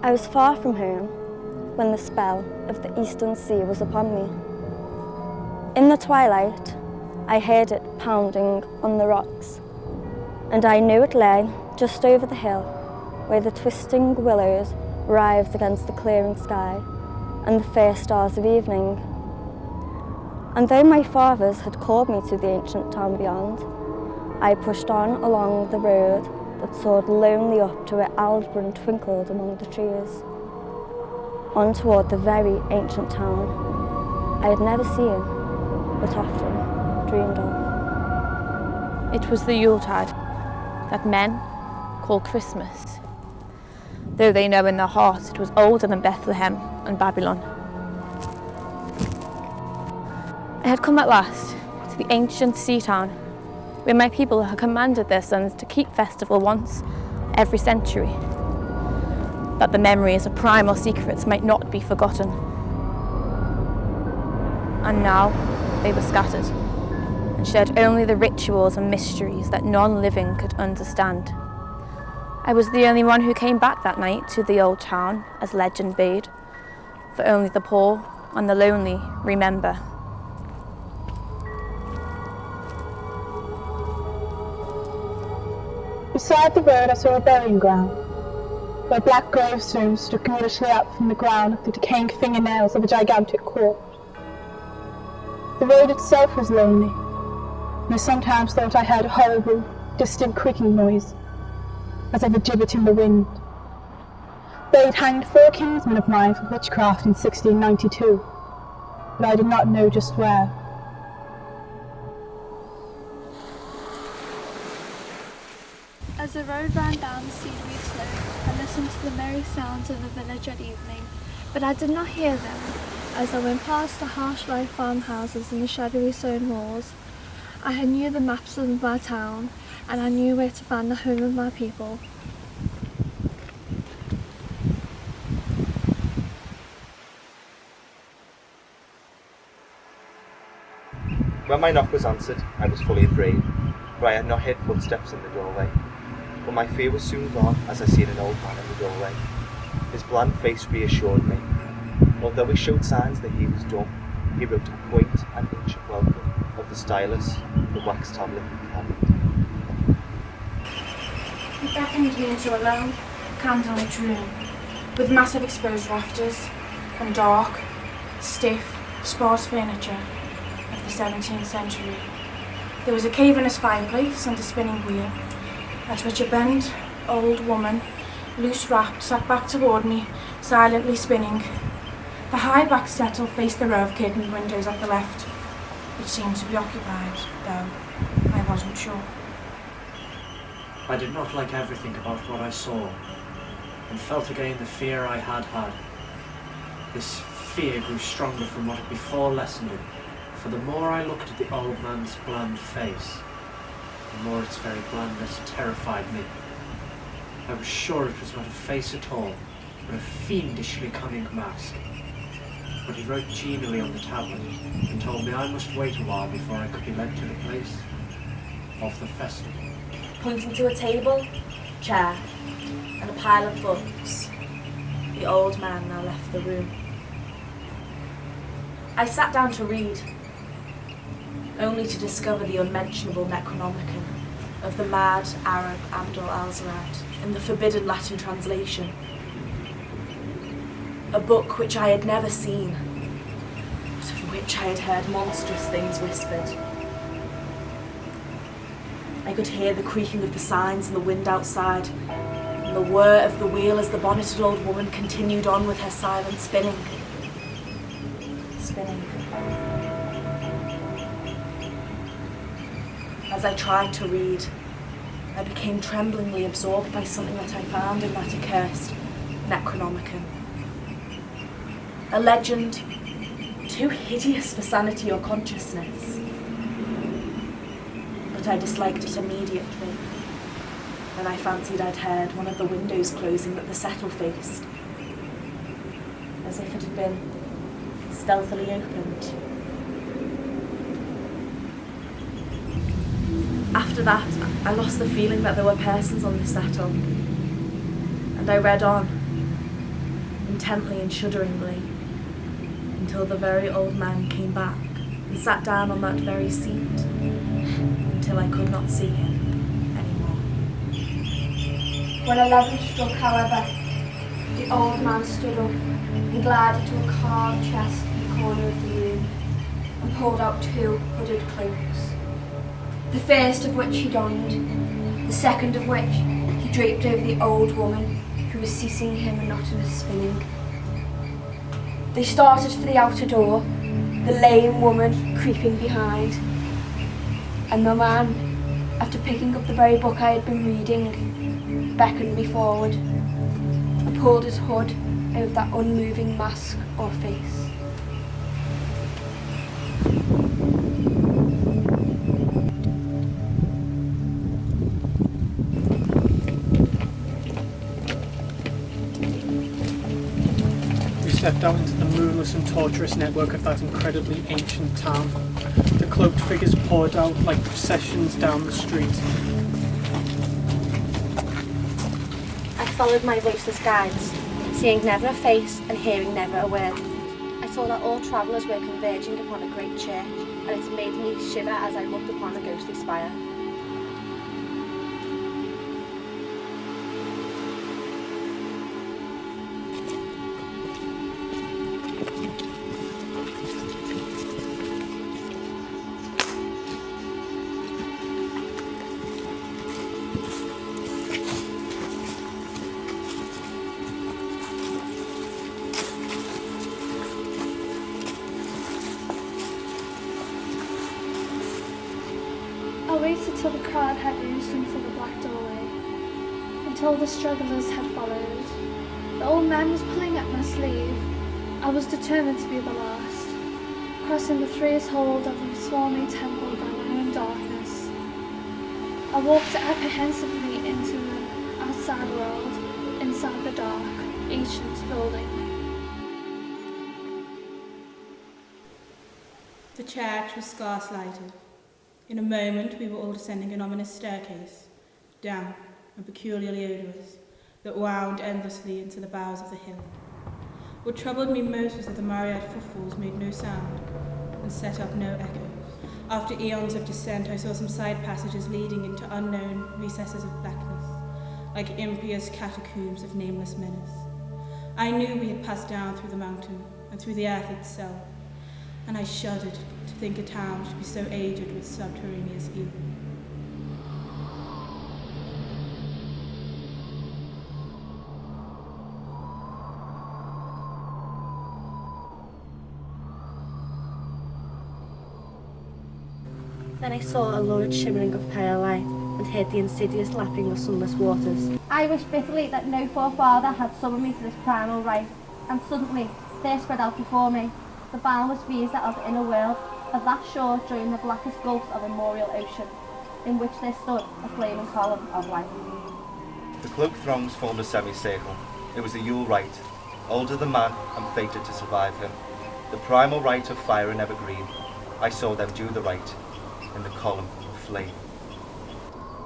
I was far from home when the spell of the eastern sea was upon me. In the twilight, I heard it pounding on the rocks, and I knew it lay just over the hill where the twisting willows writhed against the clearing sky and the fair stars of evening. And though my fathers had called me to the ancient town beyond, I pushed on along the road that soared lonely up to where Aldebaran twinkled among the trees, on toward the very ancient town I had never seen, but often dreamed of. It was the Yuletide that men call Christmas, though they know in their hearts it was older than Bethlehem and Babylon. I had come at last to the ancient sea town, where my people had commanded their sons to keep festival once every century, that the memories of primal secrets might not be forgotten. And now they were scattered, and shared only the rituals and mysteries that none living could understand. I was the only one who came back that night to the old town, as legend bade, for only the poor and the lonely remember. Beside the road I saw a burying ground, where black gravestones stood ghoulish up from the ground like the decaying fingernails of a gigantic corpse. The road itself was lonely, and I sometimes thought I heard a horrible, distant creaking noise, as of a gibbet in the wind. They had hanged 4 kinsmen of mine for witchcraft in 1692, but I did not know just where. As the road ran down the cedarweed slope, I listened to the merry sounds of the village at evening, but I did not hear them. As I went past the harsh-life farmhouses and the shadowy stone walls, I knew the maps of my town, and I knew where to find the home of my people. When my knock was answered, I was fully afraid, for I had not heard footsteps in the doorway. But my fear was soon gone as I seen an old man in the doorway. His bland face reassured me. Although he showed signs that he was dumb, he wrote a quaint and ancient welcome of the stylus, the wax tablet he carried. He beckoned me into a low, candlelit room with massive exposed rafters and dark, stiff, sparse furniture of the 17th century. There was a cavernous fireplace and a spinning wheel, at which a bent, old woman, loose-wrapped, sat back toward me, silently spinning. The high back settle faced the row of curtained windows at the left, which seemed to be occupied, though I wasn't sure. I did not like everything about what I saw, and felt again the fear I had had. This fear grew stronger from what had before lessened it, for the more I looked at the old man's bland face, the more its very blandness terrified me. I was sure it was not a face at all, but a fiendishly cunning mask. But he wrote genially on the tablet, and told me I must wait a while before I could be led to the place of the festival. Pointing to a table, chair, and a pile of books, the old man now left the room. I sat down to read, only to discover the unmentionable Necronomicon of the mad Arab Abdul al-Zarad in the forbidden Latin translation. A book which I had never seen, but of which I had heard monstrous things whispered. I could hear the creaking of the signs in the wind outside, and the whir of the wheel as the bonneted old woman continued on with her silent spinning. As I tried to read, I became tremblingly absorbed by something that I found in that accursed Necronomicon. A legend too hideous for sanity or consciousness. But I disliked it immediately, and I fancied I'd heard one of the windows closing that the settle faced, as if it had been stealthily opened. After that, I lost the feeling that there were persons on the settle, and I read on, intently and shudderingly, until the very old man came back and sat down on that very seat, until I could not see him anymore. When 11 struck, however, the old man stood up and glided to a carved chest in the corner of the room and pulled out 2 hooded cloaks, the first of which he donned, the second of which he draped over the old woman who was ceasing her monotonous spinning. They started for the outer door, the lame woman creeping behind, and the man, after picking up the very book I had been reading, beckoned me forward and pulled his hood over that unmoving mask or face. We stepped out into the moonless and tortuous network of that incredibly ancient town. The cloaked figures poured out like processions down the street. I followed my voiceless guides, seeing never a face and hearing never a word. I saw that all travellers were converging upon a great church, and it made me shiver as I looked upon the ghostly spire. I waited till the crowd had oozed into the black doorway, until the strugglers had followed. The old man was pulling at my sleeve. I was determined to be the last, crossing the threshold of the swarming temple by my own darkness. I walked apprehensively into the outside world, inside the dark, ancient building. The church was scarce lighted. In a moment we were all descending an ominous staircase, damp and peculiarly odorous, that wound endlessly into the bowels of the hill. What troubled me most was that the myriad footfalls made no sound and set up no echo. After eons of descent, I saw some side passages leading into unknown recesses of blackness, like impious catacombs of nameless menace. I knew we had passed down through the mountain and through the earth itself, and I shuddered to think a town should be so aged with subterraneous evil. Then I saw a lurid shimmering of pale light and heard the insidious lapping of sunless waters. I wished bitterly that no forefather had summoned me to this primal rite, and suddenly there spread out before me the boundless vista of the inner world, of that shore joining the blackest gulfs of a memorial ocean, in which there stood a flaming column of light. The cloaked throngs formed a semicircle. It was the Yule rite, older than man and fated to survive him. The primal rite of fire and evergreen. I saw them do the rite in the column of flame.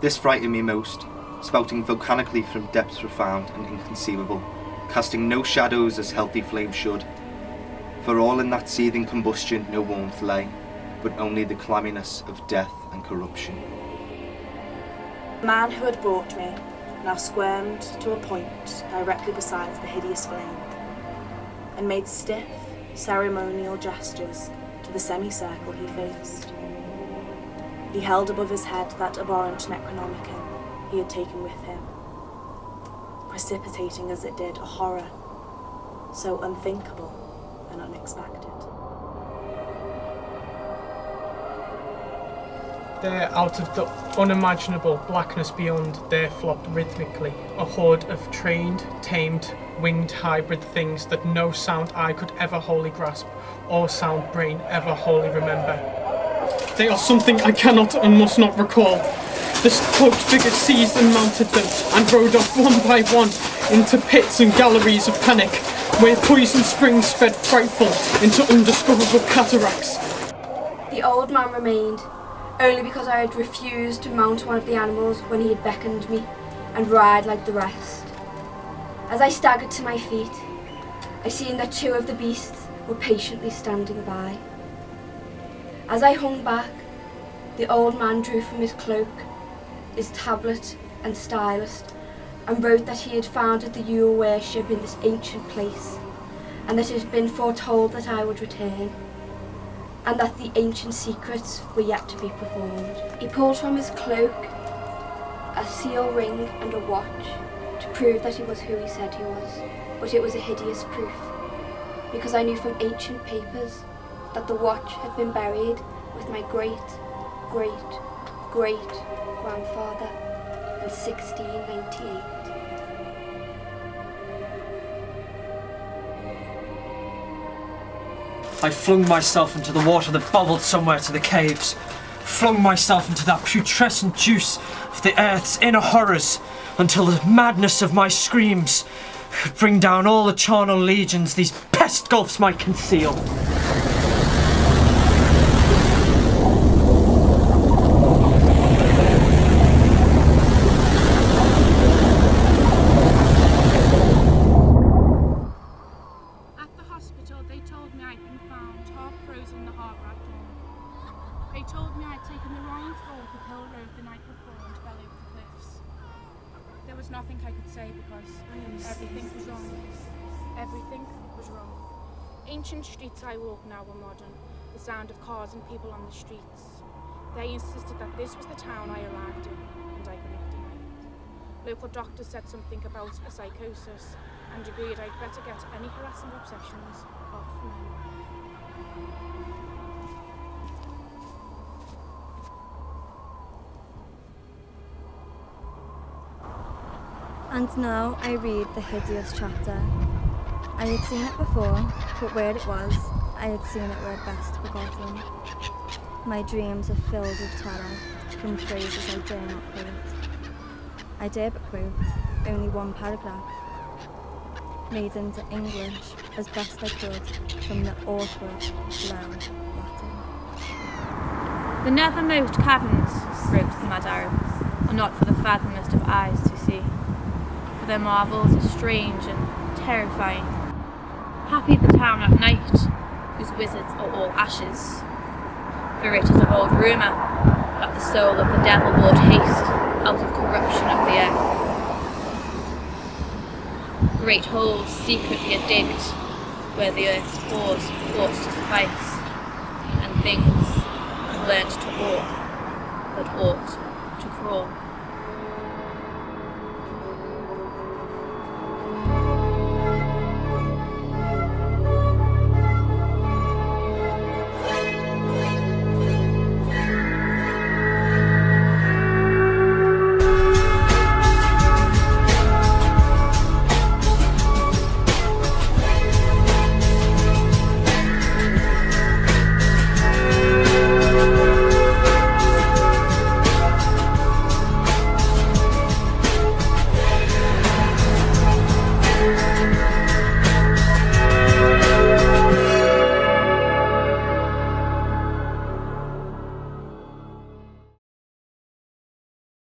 This frightened me most, spouting volcanically from depths profound and inconceivable, casting no shadows as healthy flame should. For all in that seething combustion no warmth lay, but only the clamminess of death and corruption. The man who had brought me now squirmed to a point directly beside the hideous flame, and made stiff, ceremonial gestures to the semicircle he faced. He held above his head that abhorrent Necronomicon he had taken with him, precipitating as it did a horror so unthinkable and unexpected. There, out of the unimaginable blackness beyond, there flopped rhythmically a horde of trained, tamed, winged hybrid things that no sound eye could ever wholly grasp, or sound brain ever wholly remember. They are something I cannot and must not recall. The cloaked figures seized and mounted them, and rode off one by one into pits and galleries of panic, where poison springs fed frightful into undiscoverable cataracts. The old man remained, only because I had refused to mount one of the animals when he had beckoned me and ride like the rest. As I staggered to my feet, I seen that 2 of the beasts were patiently standing by. As I hung back, the old man drew from his cloak his tablet and stylus and wrote that he had founded the Yule worship in this ancient place, and that it had been foretold that I would return, and that the ancient secrets were yet to be performed. He pulled from his cloak a seal ring and a watch to prove that he was who he said he was, but it was a hideous proof, because I knew from ancient papers that the watch had been buried with my great-great-great-grandfather in 1698. I flung myself into the water that bubbled somewhere to the caves, flung myself into that putrescent juice of the earth's inner horrors, until the madness of my screams could bring down all the charnel legions these pest gulfs might conceal. They told me I'd taken the wrong fork of Hill Road the night before and fell over the cliffs. There was nothing I could say because everything was wrong. Everything was wrong. Ancient streets I walk now were modern, the sound of cars and people on the streets. They insisted that this was the town I arrived in, and I could not deny it. Local doctors said something about a psychosis and agreed I'd better get any harassing obsessions off my mind. And now I read the hideous chapter. I had seen it before, but where it was, I had seen it where best forgotten. My dreams are filled with terror from phrases I dare not quote. I dare but quote only one paragraph, made into English as best I could from the awkward, low Latin. The nethermost caverns, wrote the mad Arab, are not for the fathomest of eyes to see, for their marvels are strange and terrifying. Happy the town at night, whose wizards are all ashes, for it is of old rumour that the soul of the devil brought haste out of corruption of the earth. Great holes secretly are digged, where the earth's pores ought to suffice, and things have learnt to walk that ought to crawl.